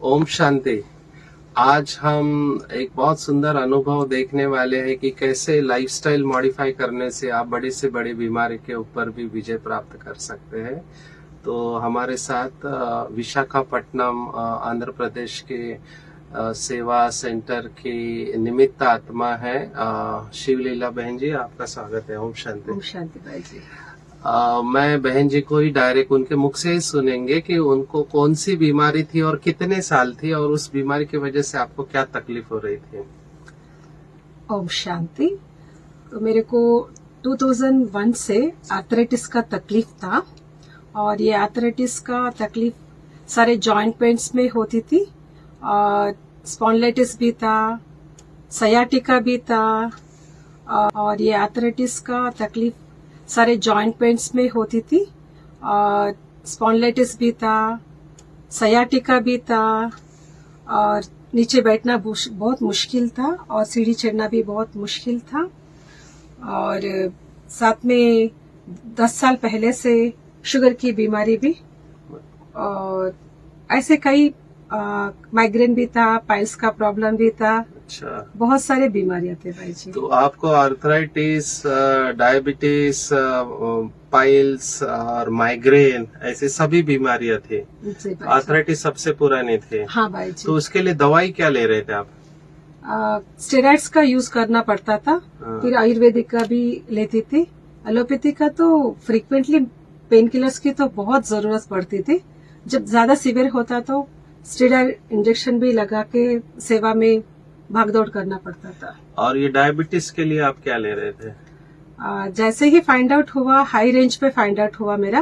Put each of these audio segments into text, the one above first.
ओम शांति। आज हम एक बहुत सुंदर अनुभव देखने वाले हैं कि कैसे लाइफस्टाइल मॉडिफाई करने से आप बड़ी से बड़ी बीमारी के ऊपर भी विजय प्राप्त कर सकते हैं। तो हमारे साथ विशाखापट्टनम आंध्र प्रदेश के सेवा सेंटर की निमित्त आत्मा है शिवलीला बहन जी, आपका स्वागत है। ओम शांति। ओम शांति भाई जी। मैं बहन जी को ही डायरेक्ट उनके मुख से ही सुनेंगे कि उनको कौन सी बीमारी थी और कितने साल थी और उस बीमारी की वजह से आपको क्या तकलीफ हो रही थी। ओम शांति। तो मेरे को 2001 से आर्थराइटिस का तकलीफ था और ये आर्थराइटिस का तकलीफ सारे जॉइंट पेन्स में होती थी और स्पॉन्डिलाइटिस भी था, सयाटिका भी था और ये आर्थराइटिस का तकलीफ सारे जॉइंट पेन्स में होती थी और स्पॉन्डिलाइटिस भी था, सयाटिका भी था और नीचे बैठना बहुत मुश्किल था और सीढ़ी चढ़ना भी बहुत मुश्किल था। और साथ में 10 साल पहले से शुगर की बीमारी भी और ऐसे कई माइग्रेन भी था, पाइल्स का प्रॉब्लम भी था। अच्छा, बहुत सारे बीमारियां थे भाई जी। तो आपको आर्थराइटिस, डायबिटीज, पाइल्स और माइग्रेन ऐसे सभी बीमारियां थी। आर्थराइटिस सबसे पुरानी थी। हाँ भाई जी। तो उसके लिए दवाई क्या ले रहे थे आप? स्टेरॉइड्स का यूज करना पड़ता था। फिर आयुर्वेदिक का भी लेती थी। एलोपैथी का तो फ्रीक्वेंटली पेन किलर्स की तो बहुत जरूरत पड़ती थी। जब ज्यादा सीवियर होता तो स्टेरॉइड इंजेक्शन भी लगा के सेवा में भागदौड़ करना पड़ता था। और ये डायबिटीज के लिए आप क्या ले रहे थे? जैसे ही फाइंड आउट हुआ, हाई रेंज पे फाइंड आउट हुआ मेरा,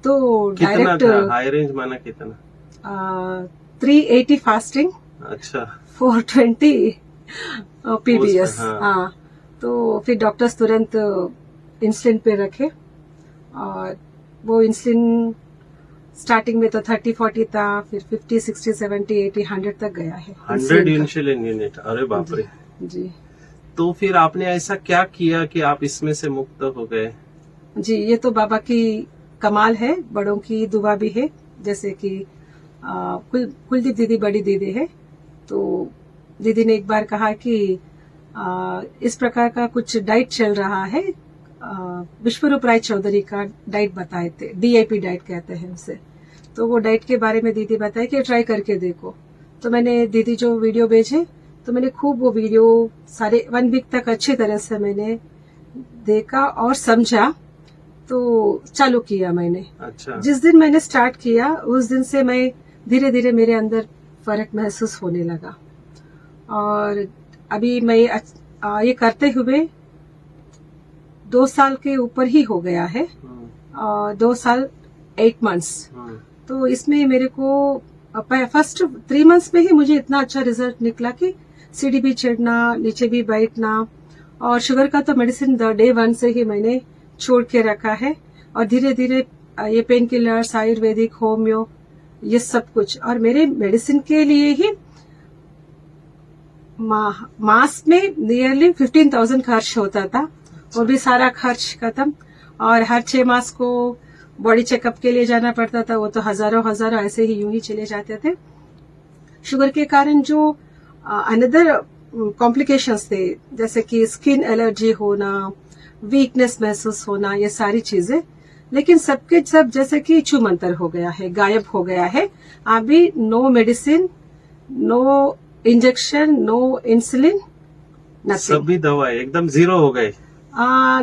तो डायरेक्ट हाई रेंज माना कितना? 380 फास्टिंग। अच्छा। 420 पीबीएस। हाँ। हाँ, तो फिर डॉक्टर्स तुरंत इंसुलिन पे रखे और वो इंसुलिन स्टार्टिंग में तो 30-40 था, फिर 50, 60, 70, 80, 100 तक गया है। 100 इंसुलिन यूनिट? अरे बाप रे। जी। तो फिर आपने ऐसा क्या किया कि आप इसमें से मुक्त हो गए? जी, ये तो बाबा की कमाल है, बड़ों की दुआ भी है। जैसे कि कुलदीप दीदी बड़ी दीदी है, तो दीदी ने एक बार कहा कि इस प्रकार का कुछ डाइट चल रहा है। विश्वरूप राय चौधरी का डाइट बताए थे, DIP डाइट कहते हैं उसे। तो वो डाइट के बारे में दीदी बताए कि ट्राई करके देखो। तो मैंने दीदी जो वीडियो भेजे, तो मैंने खूब वो वीडियो सारे 1 वीक तक अच्छी तरह से मैंने देखा और समझा, तो चालू किया मैंने। अच्छा। जिस दिन मैंने स्टार्ट किया उस दिन से मैं धीरे धीरे मेरे अंदर फर्क महसूस होने लगा और अभी मैं ये करते हुए 2 साल के ऊपर ही हो गया है। 2 साल 8 मंथ्स। तो इसमें मेरे को फर्स्ट 3 मंथ्स में ही मुझे इतना अच्छा रिजल्ट निकला कि सीढ़ी भी चढ़ना, नीचे भी बैठना और शुगर का तो मेडिसिन डे 1 से ही मैंने छोड़ के रखा है और धीरे धीरे ये पेन किलर्स, आयुर्वेदिक, होम्यो, ये सब कुछ। और मेरे मेडिसिन के लिए ही मास में नियरली 15,000 खर्च होता था। वो भी सारा खर्च खत्म और हर 6 मास को बॉडी चेकअप के लिए जाना पड़ता था। वो तो हजारों ऐसे ही यूं ही चले जाते थे। शुगर के कारण जो अनदर कॉम्प्लिकेशंस थे, जैसे कि स्किन एलर्जी होना, वीकनेस महसूस होना, ये सारी चीजें, लेकिन सबके सब जैसे कि छूमंतर हो गया है, गायब हो गया है। अभी no medicine, no injection, no insulin, सभी दवाई एकदम 0 हो गए।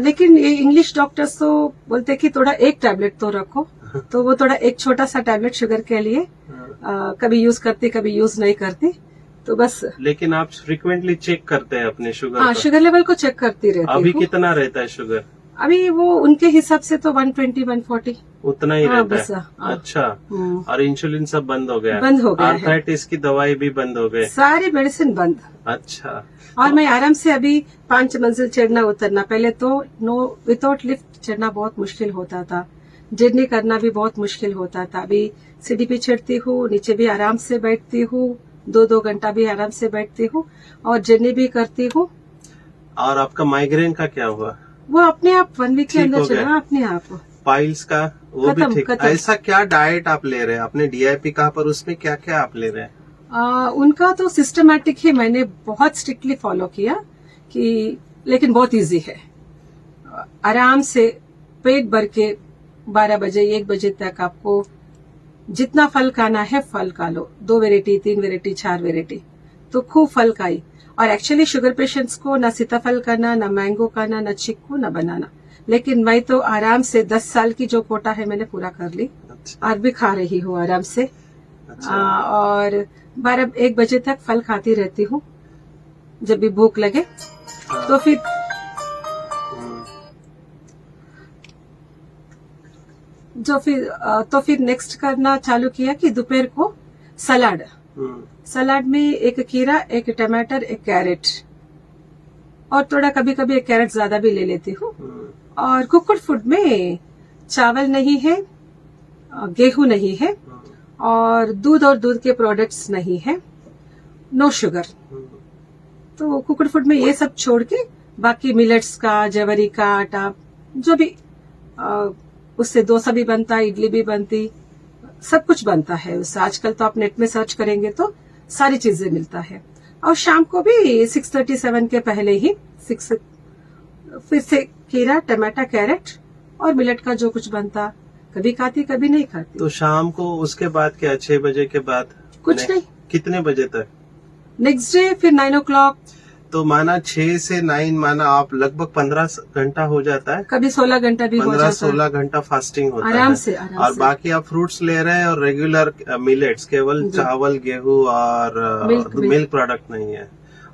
लेकिन ये इंग्लिश डॉक्टर्स तो बोलते कि थोड़ा एक टैबलेट तो रखो, तो वो थोड़ा एक छोटा सा टैबलेट शुगर के लिए कभी यूज करती, कभी यूज नहीं करती, तो बस। लेकिन आप फ्रिक्वेंटली चेक करते हैं अपने शुगर? हाँ, शुगर लेवल को चेक करती रहती हूँ। अभी कितना रहता है शुगर? अभी वो उनके हिसाब से तो 120, 140 उतना ही रहता है। अच्छा। और इंसुलिन सब बंद हो गया? बंद हो गया। आर्थराइटिस की दवाई भी बंद हो गई? सारी मेडिसिन बंद। अच्छा। और मैं आराम से अभी 5 मंजिल चढ़ना उतरना, पहले तो विदाउट लिफ्ट चढ़ना बहुत मुश्किल होता था, जर्नी करना भी बहुत मुश्किल होता था। अभी सीढ़ी पे चढ़ती हूँ, नीचे भी आराम से बैठती हूँ, 2-2 घंटा भी आराम से बैठती हूँ और जर्नी भी करती हूँ। और आपका माइग्रेन का क्या हुआ? वो अपने आप 1 वीक के अंदर चला अपने आप। पाइल्स का वो भी ठीक? ऐसा क्या डाइट आप ले रहे हैं? आपने DIP कहा, पर उसमें क्या क्या आप ले रहे हैं? उनका तो सिस्टमैटिक ही मैंने बहुत स्ट्रिक्टली फॉलो किया कि, लेकिन बहुत इजी है। आराम से पेट भर के 12 बजे 1 बजे तक आपको जितना फल खाना है फल खा लो, 2 वेराइटी 3 वेराइटी 4 वेराइटी, तो खूब फल खाई। और एक्चुअली शुगर पेशेंट्स को ना सीताफल खाना, ना मैंगो खाना, ना चिक्कू, ना बनाना, लेकिन मैं तो आराम से 10 साल की जो कोटा है मैंने पूरा कर ली। अच्छा, आज भी खा रही हूँ आराम से। अच्छा। और 12-1 बजे तक फल खाती रहती हूँ जब भी भूख लगे। हाँ, तो फिर हम्म, तो फिर नेक्स्ट करना चालू किया कि दोपहर को सलाद। हम्म, सलाद में एक खीरा, एक टमाटर, एक कैरेट, और थोड़ा कभी कभी एक कैरेट ज्यादा भी ले लेती हूँ। हम्म, और कुकड फूड में चावल नहीं है, गेहूं नहीं है, और दूध के प्रोडक्ट्स नहीं है, नो शुगर। हम्म, तो कुकड फूड में ये सब छोड़ के बाकी मिलेट्स का, जवरी का आटा, जो भी उससे डोसा भी बनता है, इडली भी बनती, सब कुछ बनता है उससे। आजकल तो आप नेट में सर्च करेंगे तो सारी चीजें मिलता है। और शाम को भी 6:37 के पहले ही 6 फिर से खीरा, टमाटर, कैरेट और मिलेट का जो कुछ बनता, कभी खाती कभी नहीं खाती। तो शाम को उसके बाद क्या, 6 बजे के बाद कुछ नहीं। कितने बजे तक? नेक्स्ट डे फिर 9 o'clock, तो माना 6 से 9, माना आप लगभग 15 घंटा हो जाता है, कभी 16 घंटा भी हो 15-16 जाता घंटा फास्टिंग होता है। आराम है। से और बाकी आप फ्रूट्स ले रहे हैं और रेगुलर मिलेट्स, केवल जी। चावल, गेहूं और मिल्क मिल्क प्रोडक्ट नहीं है,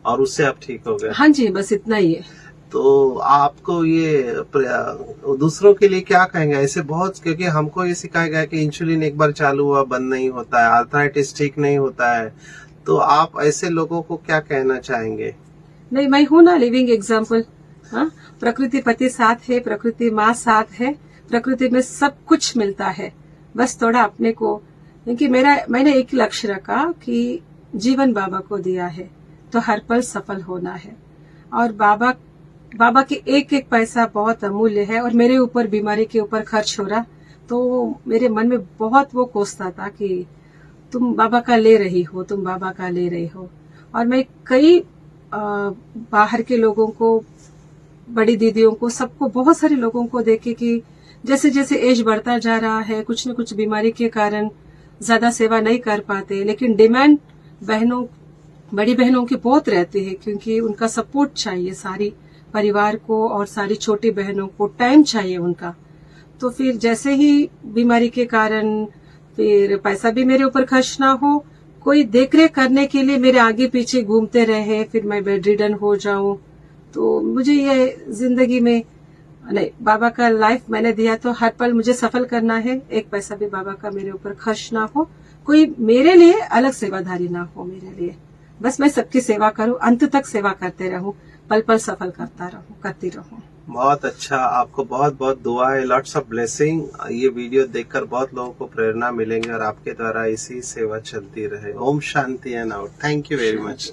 और उससे आप ठीक हो गए। हाँ जी, बस इतना ही है। तो आपको ये दूसरों के लिए क्या कहेंगे ऐसे बहुत, क्योंकि हमको ये सिखाया गया कि इंसुलिन एक बार चालू हुआ बंद नहीं होता है, आर्थराइटिस ठीक नहीं होता है, तो आप ऐसे लोगों को क्या कहना चाहेंगे? नहीं, मैं हूं ना लिविंग एग्जाम्पल। हाँ, प्रकृति पति साथ है, प्रकृति माँ साथ है, प्रकृति में सब कुछ मिलता है। बस थोड़ा अपने को, क्योंकि मैंने एक लक्ष्य रखा कि जीवन बाबा को दिया है तो हर पल सफल होना है। और बाबा के एक एक पैसा बहुत अमूल्य है। और मेरे ऊपर बीमारी के ऊपर खर्च हो रहा, तो मेरे मन में बहुत वो कोसता था कि तुम बाबा का ले रही हो, तुम बाबा का ले रही हो। और मैं कई बाहर के लोगों को, बड़ी दीदियों को, सबको, बहुत सारे लोगों को देखे कि जैसे जैसे एज बढ़ता जा रहा है, कुछ न कुछ बीमारी के कारण ज्यादा सेवा नहीं कर पाते, लेकिन डिमांड बड़ी बहनों की बहुत रहती है, क्योंकि उनका सपोर्ट चाहिए, सारी परिवार को और सारी छोटी बहनों को टाइम चाहिए उनका। तो फिर जैसे ही बीमारी के कारण फिर पैसा भी मेरे ऊपर खर्च ना हो, कोई देखरेख करने के लिए मेरे आगे पीछे घूमते रहे, फिर मैं बेड रिडन हो जाऊं, तो मुझे ये जिंदगी में नहीं, बाबा का लाइफ मैंने दिया तो हर पल मुझे सफल करना है। एक पैसा भी बाबा का मेरे ऊपर खर्च ना हो, कोई मेरे लिए अलग सेवाधारी ना हो मेरे लिए। बस मैं सबकी सेवा करूं, अंत तक सेवा करते रहूं, पल पल सफल करती रहूं। बहुत अच्छा, आपको बहुत बहुत दुआ है, लॉट्स ऑफ ब्लेसिंग। ये वीडियो देखकर बहुत लोगों को प्रेरणा मिलेंगे और आपके द्वारा इसी सेवा चलती रहे। ओम शांति and out. Thank you very much.